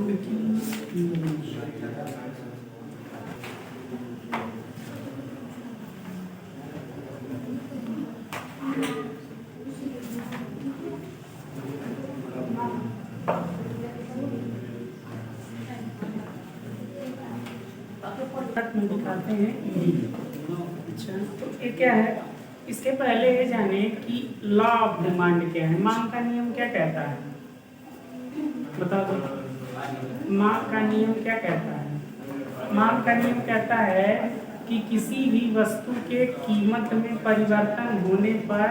की लोच। में दिखाते हैं ई। अच्छा, तो ये क्या है? इसके पहले ये जाने कि लॉ ऑफ डिमांड क्या है, मांग का नियम क्या कहता है, बता दो। मांग का नियम क्या कहता है? मांग का नियम कहता है कि किसी भी वस्तु के कीमत में परिवर्तन होने पर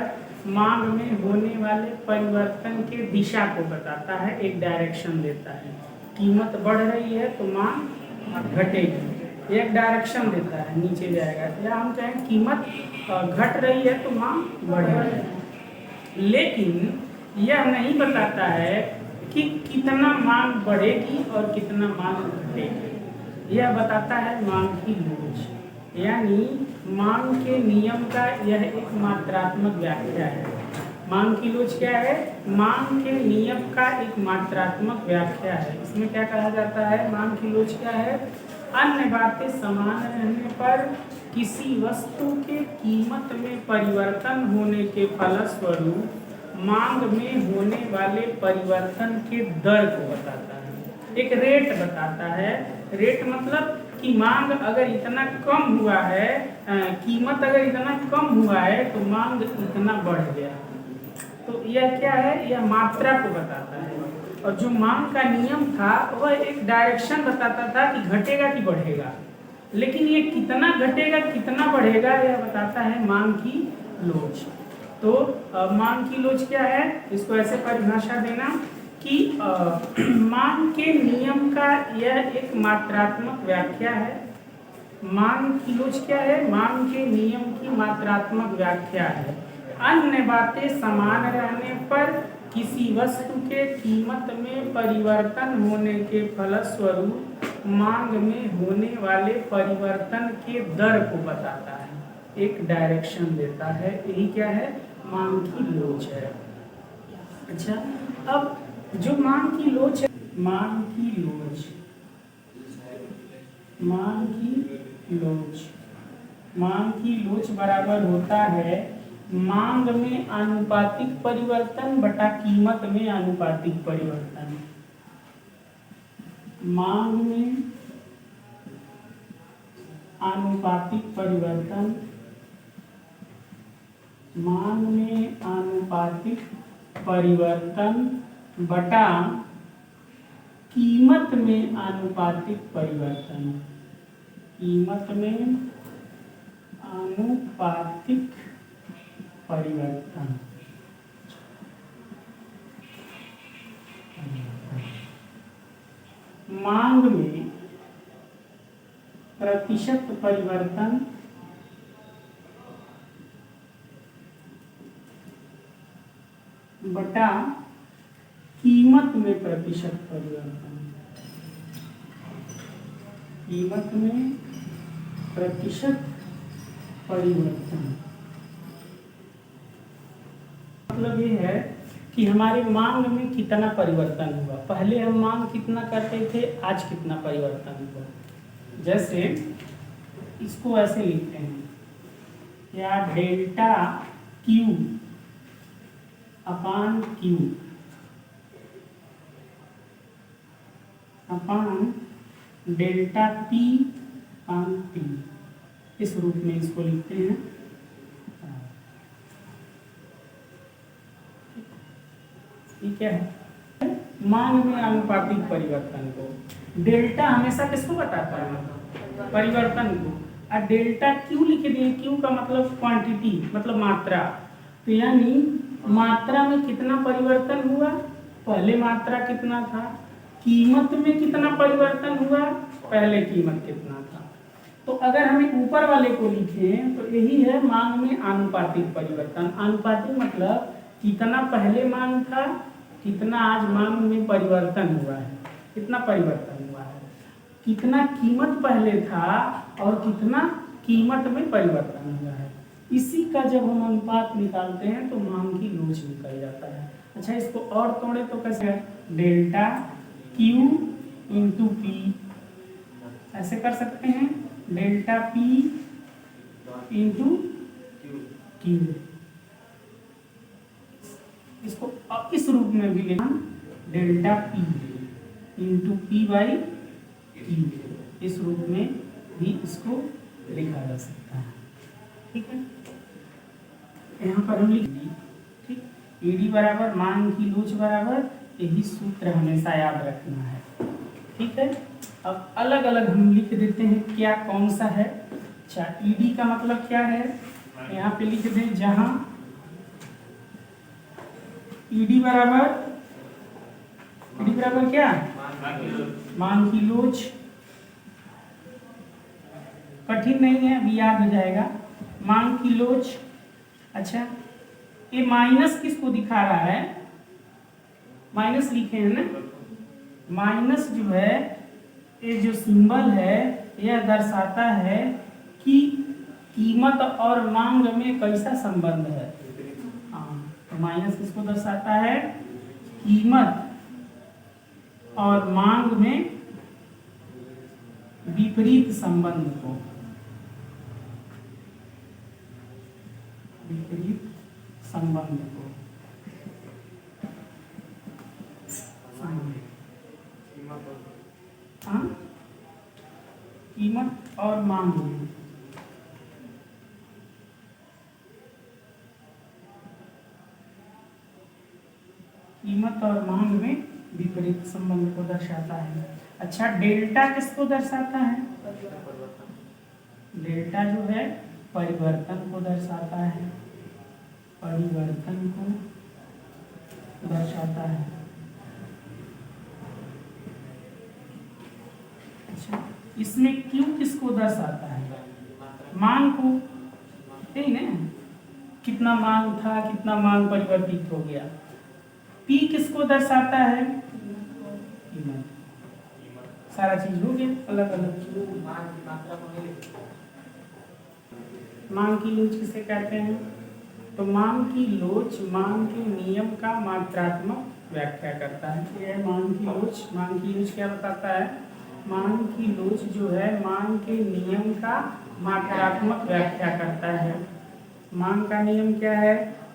मांग में होने वाले परिवर्तन के दिशा को बताता है, एक डायरेक्शन देता है। कीमत बढ़ रही है तो मांग घटेगी, एक डायरेक्शन देता है, नीचे जाएगा। या हम कहें कीमत घट रही है तो मांग बढ़ेगी। लेकिन यह नहीं बताता है कि कितना मांग बढ़ेगी और कितना मांग घटेगी। यह बताता है मांग की लोच, यानी मांग के नियम का यह एक मात्रात्मक व्याख्या है। मांग की लोच क्या है? मांग के नियम का एक मात्रात्मक व्याख्या है। इसमें क्या कहा जाता है? मांग की लोच क्या है? अन्य बातें समान रहने पर किसी वस्तु के कीमत में परिवर्तन होने के फलस्वरूप मांग में होने वाले परिवर्तन के दर को बताता है, एक रेट बताता है। रेट मतलब कि मांग अगर इतना कम हुआ है, कीमत अगर इतना कम हुआ है तो मांग इतना बढ़ गया। तो यह क्या है? यह मात्रा को बताता है। और जो मांग का नियम था वह एक डायरेक्शन बताता था कि घटेगा कि बढ़ेगा, लेकिन ये कितना घटेगा कितना बढ़ेगा यह बताता है मांग की लोच। तो मांग की लोच क्या है? इसको ऐसे परिभाषा देना कि मांग के नियम का यह एक मात्रात्मक व्याख्या है। मांग की लोच क्या है? मांग के नियम की मात्रात्मक व्याख्या है। अन्य बातें समान रहने पर किसी वस्तु के कीमत में परिवर्तन होने के फलस्वरूप मांग में होने वाले परिवर्तन के दर को बताता है, एक डायरेक्शन देता है। यही क्या है? मांग की लोच है। अच्छा, अब जो मांग की लोच है, मांग की लोच बराबर होता है मांग में आनुपातिक परिवर्तन बटा कीमत में आनुपातिक परिवर्तन। मांग में आनुपातिक परिवर्तन, मांग में आनुपातिक परिवर्तन बटा कीमत में आनुपातिक परिवर्तन। कीमत में आनुपातिक परिवर्तन। मांग में प्रतिशत परिवर्तन बटा कीमत में प्रतिशत परिवर्तन। कीमत में प्रतिशत परिवर्तन मतलब ये है कि हमारे मांग में कितना परिवर्तन हुआ। पहले हम मांग कितना करते थे, आज कितना परिवर्तन हुआ। जैसे इसको ऐसे लिखते हैं, या डेल्टा क्यू अपान क्यू अपान डेल्टा पी अपान पी, इस रूप में इसको लिखते हैं। ठीक है, मांग में आनुपातिक परिवर्तन को डेल्टा हमेशा किसको बताता है? परिवर्तन को। और डेल्टा क्यू लिख दिए, क्यू का मतलब क्वांटिटी, मतलब मात्रा। तो यानी मात्रा में कितना परिवर्तन हुआ, पहले मात्रा कितना था, कीमत में कितना परिवर्तन हुआ, पहले कीमत कितना था। तो अगर हमें ऊपर वाले को लिखें तो यही है मांग में आनुपातिक परिवर्तन। आनुपातिक मतलब कितना पहले मांग था, कितना आज मांग में परिवर्तन हुआ है, कितना परिवर्तन हुआ है, कितना कीमत पहले था और कितना कीमत में परिवर्तन हुआ है। इसी का जब हम अनुपात निकालते हैं तो मांग की लोच निकल जाता है। अच्छा, इसको और तोड़े तो कैसे है? डेल्टा क्यू इंटू पी, ऐसे कर सकते हैं, डेल्टा पी इंटू क्यू। इसको अब इस रूप में भी लिखना, delta P into P by Q, इस रूप में भी इसको लिखा जा सकता है। ठीक है, यहाँ पर हम लिखेंगे, ठीक, ईडी बराबर मान की लोच बराबर, यही सूत्र हमेशा याद रखना है। ठीक है, अब अलग अलग हम लिख देते हैं क्या कौन सा है। अच्छा, ईडी का मतलब क्या है, यहाँ पे लिख दें, जहां ईडी बराबर क्या, मान की लोच, कठिन नहीं है, अभी याद हो जाएगा, मान की लोच। अच्छा, ये माइनस किसको दिखा रहा है, माइनस लिखे हैं ना, माइनस जो है, ये जो सिंबल है यह दर्शाता है कि कीमत और मांग में कैसा संबंध है। हाँ, तो माइनस किसको दर्शाता है, कीमत और मांग में विपरीत संबंध को, विपरीत संबंध को, हाँ, कीमत और मांग में, कीमत और मांग में विपरीत संबंध को दर्शाता है। अच्छा, डेल्टा किसको दर्शाता है, डेल्टा जो है परिवर्तन को दर्शाता है, परिवर्तन को दर्शाता है। अच्छा, इसमें क्यू किसको दर्शाता है, मांग को, यही ना, कितना मांग था, कितना मांग परिवर्तित हो गया। पी किसको दर्शाता है, कीमत। सारा चीज हो गया अलग अलग। मांग की लोच किसे कहते हैं, तो मांग की लोच मांग के नियम का मात्रात्मक व्याख्या करता है। यह मांग की लोच, मांग की लोच क्या बताता है, मांग की लोच जो है मांग के नियम का मात्रात्मक व्याख्या करता है। मांग का नियम क्या है,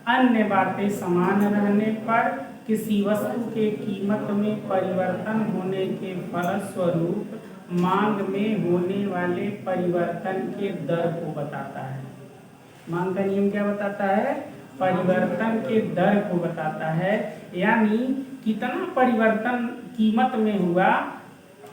अन्य बातें समान रहने पर किसी वस्तु के कीमत में परिवर्तन होने के फलस्वरूप मांग में होने वाले परिवर्तन के दर को बताता है। मांग का नियम क्या बताता है, परिवर्तन के दर को बताता है, यानी कितना परिवर्तन कीमत में हुआ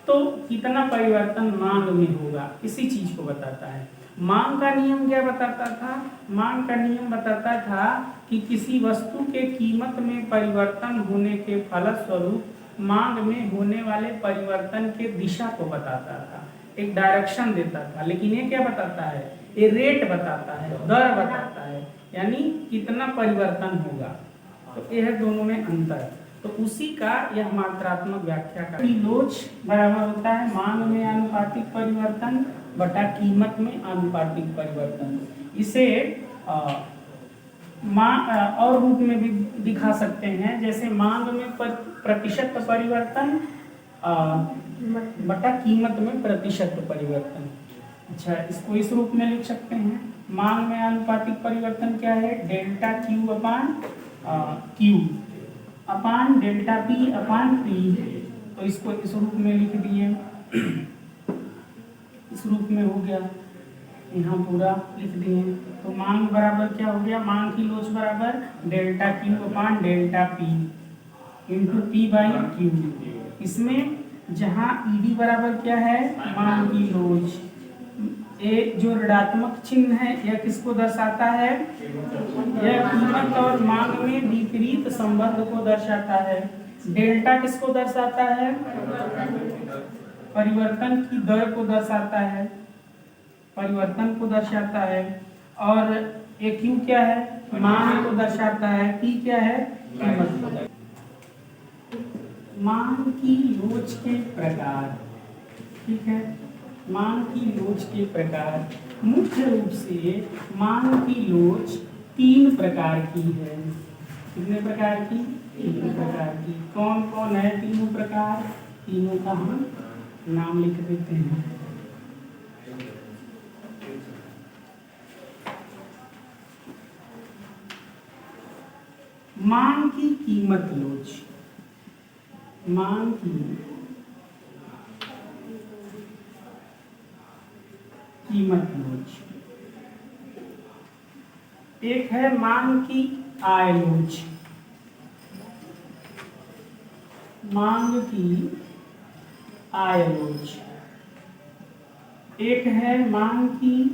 तो कितना परिवर्तन मांग में होगा, इसी चीज को बताता है। मांग का नियम क्या बताता था, मांग का नियम बताता था कि किसी वस्तु के कीमत में परिवर्तन होने के फलस्वरूप मांग में होने वाले परिवर्तन के दिशा को बताता था, एक डायरेक्शन देता था। लेकिन ये क्या बताता है, ये रेट बताता है, दर बताता है, यानी कितना परिवर्तन होगा। तो यह दोनों में अंतर, तो उसी का यह मात्रात्मक व्याख्या का लोच बराबर होता है मांग में आनुपातिक परिवर्तन बटा कीमत में आनुपातिक परिवर्तन। इसे और रूप में भी दिखा सकते हैं, जैसे मांग में प्रतिशत परिवर्तन बटा कीमत में प्रतिशत परिवर्तन। अच्छा, इसको इस रूप में लिख सकते हैं, मांग में आनुपातिक परिवर्तन क्या है, डेल्टा क्यू अपान क्यू अपान डेल्टा पी अपान पी। तो इसको इस रूप में लिख दिए, इस रूप में हो गया, यहाँ पूरा लिख दिए। तो मांग बराबर क्या हो गया, मांग की लोच बराबर delta Q upon delta P into P by Q. इसमें जहाँ ईडी बराबर क्या है, मांग की लोच, ये जो ऋणात्मक चिन्ह है यह किसको दर्शाता है, यह कीमत और मांग में विपरीत संबंध को दर्शाता है। डेल्टा किसको दर्शाता है, परिवर्तन की दर को दर्शाता है, परिवर्तन को दर्शाता है। और ये क्यू क्या है, मांग को दर्शाता है, पी क्या है, कीमत। मांग की लोच के प्रकार, ठीक है, मांग की लोच के प्रकार, मुख्य रूप से मांग की लोच 3 प्रकार की है। कितने प्रकार की, 3 प्रकार की। कौन कौन है तीनों प्रकार, तीनों का हम नाम लिख देते हैं। मांग की कीमत लोच, मांग की कीमत लोच। एक है मांग की आय लोच, मांग की आय लोच। एक है मांग की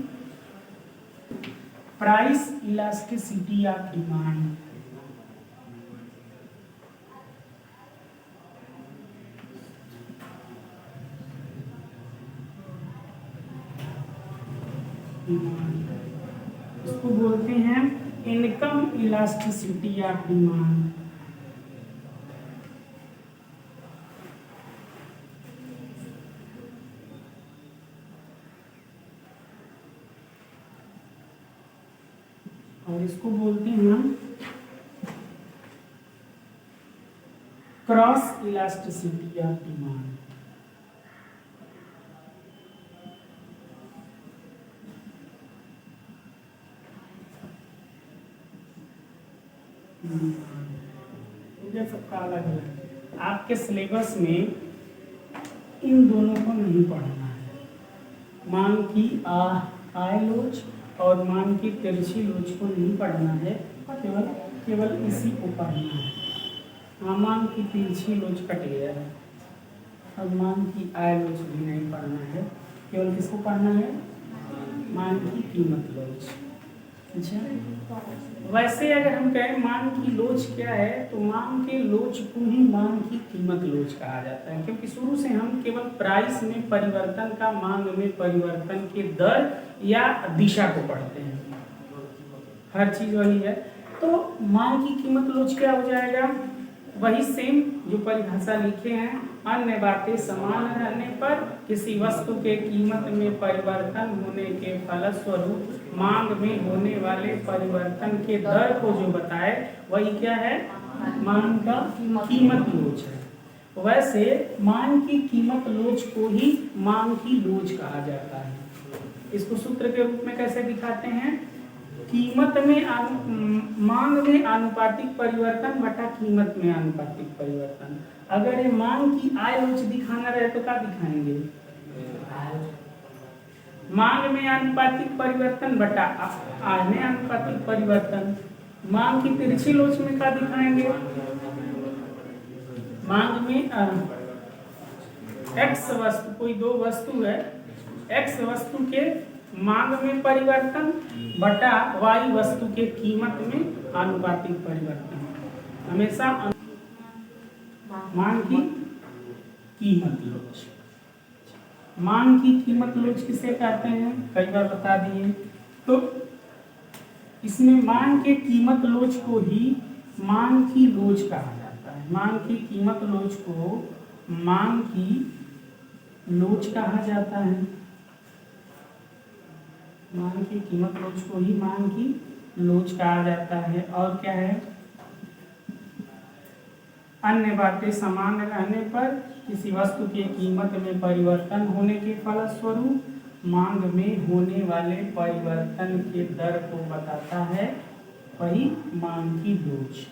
प्राइस इलास्टिसिटी ऑफ डिमांड, इसको बोलते हैं इनकम इलास्टिसिटी ऑफ डिमांड। और इसको बोलते हैं हम क्रॉस इलास्टिसिटी ऑफ डिमांड। ये सबका अलग अलग, आपके सिलेबस में इन दोनों को नहीं पढ़ना है। मांग की आय लोच और मांग की तिरछी लोच को नहीं पढ़ना है, केवल इसी को पढ़ना है। हाँ, मांग की तिरछी लोच कट गया है, अब मांग की आय लोच भी नहीं पढ़ना है, केवल किसको पढ़ना है? मांग की कीमत लोच। अच्छा, वैसे अगर हम कहें मांग की लोच क्या है, तो मांग के लोच को ही मांग की कीमत लोच कहा जाता है, क्योंकि शुरू से हम केवल प्राइस में परिवर्तन का, मांग में परिवर्तन के दर या दिशा को पढ़ते हैं, हर चीज वही है। तो मांग की कीमत लोच क्या हो जाएगा? वही सेम जो परिभाषा लिखे हैं, अन्य बातें समान रहने पर किसी वस्तु के कीमत में परिवर्तन होने के फलस्वरूप मांग में होने वाले परिवर्तन के दर को जो बताए वही क्या है? मांग का कीमत लोच है। वैसे मांग की कीमत लोच को ही मांग की लोच कहा जाता है। इसको सूत्र के रूप में कैसे दिखाते हैं? कीमत में मांग में आनुपातिक परिवर्तन बटा कीमत में आनुपातिक परिवर्तन। अगर ये मांग की आय लोच दिखाना रहे तो क्या दिखाएंगे? मांग में आनुपातिक परिवर्तन बटा आय में आनुपातिक परिवर्तन। मांग की तिरछी लोच में क्या दिखाएंगे? मांग में एक्स वस्तु, कोई दो वस्तु है, एक्स वस्तु के मांग में परिवर्तन बटा वाई वस्तु के कीमत में आनुपातिक परिवर्तन। हमेशा मांग की कीमत लोच। मांग की कीमत लोच किसे कहते हैं? कई बार बता दिए। तो इसमें मांग के कीमत लोच को ही मांग की लोच कहा जाता है। मांग की कीमत लोच को मांग की लोच कहा जाता है। मांग की कीमत लोच को ही मांग की लोच कहा जाता है। और क्या है? अन्य बातें समान रहने पर किसी वस्तु की कीमत में परिवर्तन होने के फलस्वरूप मांग में होने वाले परिवर्तन के दर को बताता है, वही मांग की लोच।